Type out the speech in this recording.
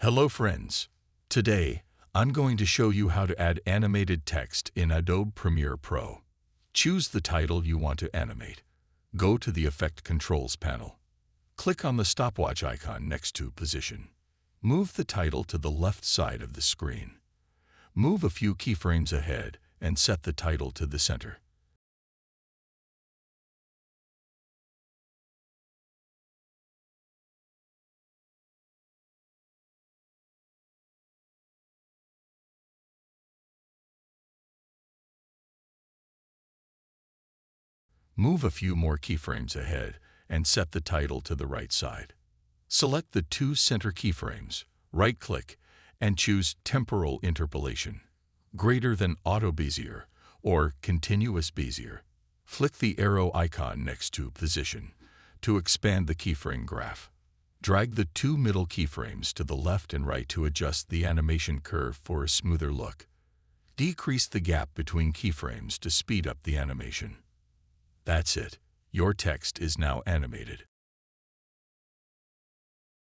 Hello friends. Today, I'm going to show you how to add animated text in Adobe Premiere Pro. Choose the title you want to animate. Go to the Effect Controls panel. Click on the stopwatch icon next to Position. Move the title to the left side of the screen. Move a few keyframes ahead and set the title to the center. Move a few more keyframes ahead and set the title to the right side. Select the two center keyframes, right-click, and choose Temporal Interpolation, greater than Auto Bezier or Continuous Bezier. Flick the arrow icon next to Position to expand the keyframe graph. Drag the two middle keyframes to the left and right to adjust the animation curve for a smoother look. Decrease the gap between keyframes to speed up the animation. That's it. Your text is now animated.